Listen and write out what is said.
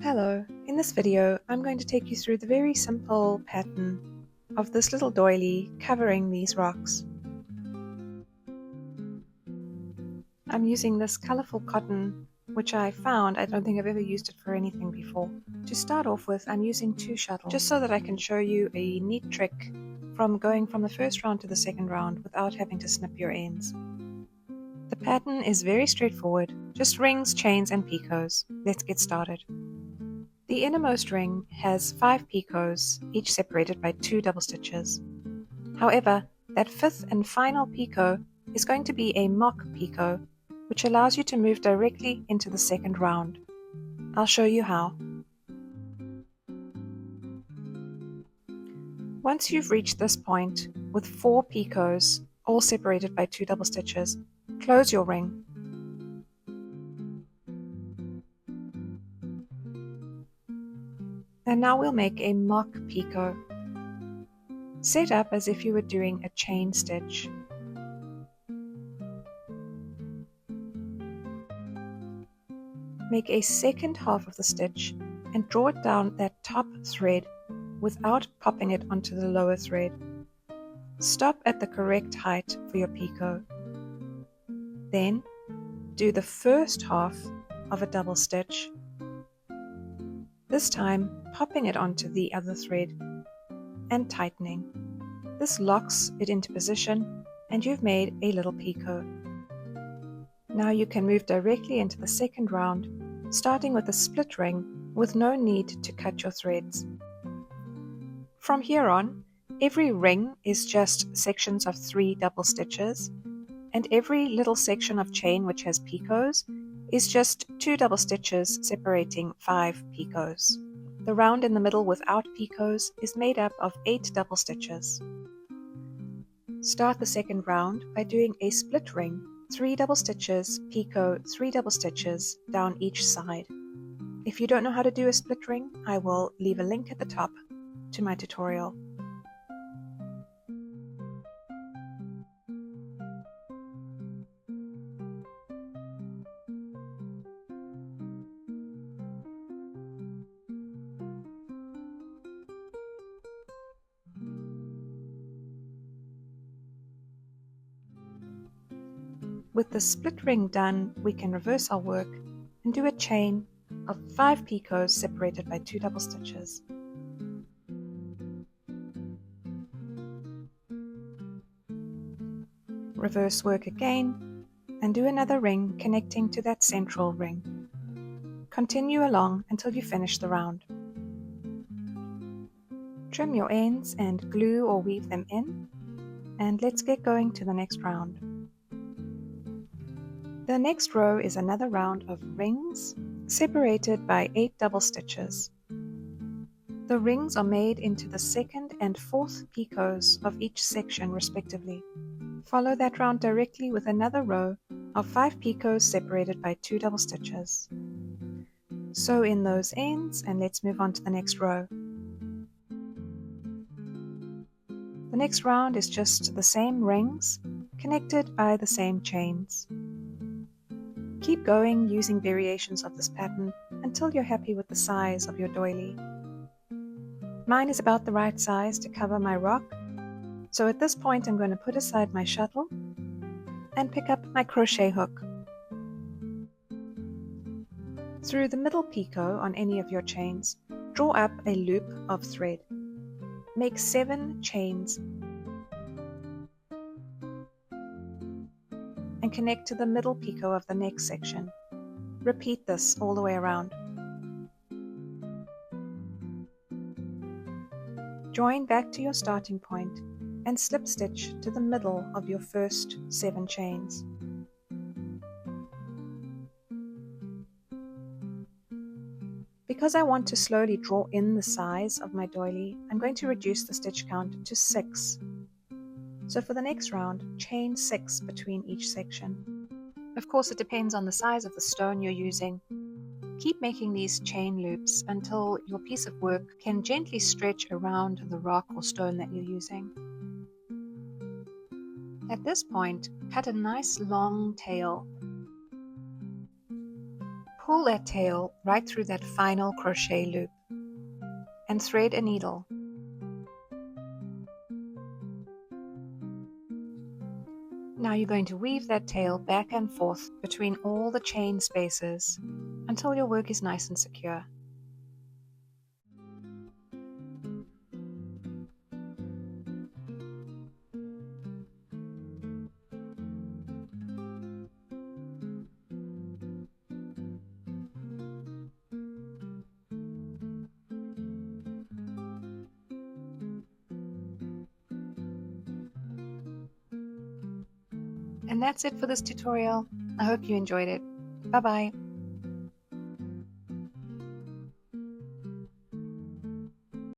Hello, in this video I'm going to take you through the very simple pattern of this little doily covering these rocks. I'm using this colourful cotton which I found. I don't think I've ever used it for anything before. To start off with, I'm using 2 shuttles just so that I can show you a neat trick from going from the first round to the second round without having to snip your ends. The pattern is very straightforward, just rings, chains and picots. Let's get started. The innermost ring has 5 picots, each separated by 2 double stitches. However, that 5th and final picot is going to be a mock picot, which allows you to move directly into the second round. I'll show you how. Once you've reached this point with 4 picots, all separated by 2 double stitches, close your ring. And now we'll make a mock picot. Set up as if you were doing a chain stitch. Make a second half of the stitch and draw it down that top thread without popping it onto the lower thread. Stop at the correct height for your picot. Then do the first half of a double stitch, this time popping it onto the other thread and tightening. This locks it into position and you've made a little picot. Now you can move directly into the second round, starting with a split ring with no need to cut your threads. From here on, every ring is just sections of 3 double stitches, and every little section of chain which has picots is just 2 double stitches separating 5 picots. The round in the middle without picots is made up of 8 double stitches. Start the second round by doing a split ring, 3 double stitches, picot, 3 double stitches down each side. If you don't know how to do a split ring, I will leave a link at the top to my tutorial. With the split ring done, we can reverse our work and do a chain of 5 picots separated by 2 double stitches. Reverse work again and do another ring connecting to that central ring. Continue along until you finish the round. Trim your ends and glue or weave them in, and let's get going to the next round. The next row is another round of rings separated by 8 double stitches. The rings are made into the 2nd and 4th picots of each section respectively. Follow that round directly with another row of 5 picots separated by 2 double stitches. Sew in those ends and let's move on to the next row. The next round is just the same rings connected by the same chains. Keep going using variations of this pattern until you're happy with the size of your doily. Mine is about the right size to cover my rock, so at this point I'm going to put aside my shuttle and pick up my crochet hook. Through the middle picot on any of your chains, draw up a loop of thread. Make 7 chains and connect to the middle picot of the next section. Repeat this all the way around. Join back to your starting point and slip stitch to the middle of your first 7 chains. Because I want to slowly draw in the size of my doily, I'm going to reduce the stitch count to 6. So for the next round, chain 6 between each section. Of course, it depends on the size of the stone you're using. Keep making these chain loops until your piece of work can gently stretch around the rock or stone that you're using. At this point, cut a nice long tail. Pull that tail right through that final crochet loop and thread a needle. Now you're going to weave that tail back and forth between all the chain spaces until your work is nice and secure. And that's it for this tutorial. I hope you enjoyed it. Bye bye.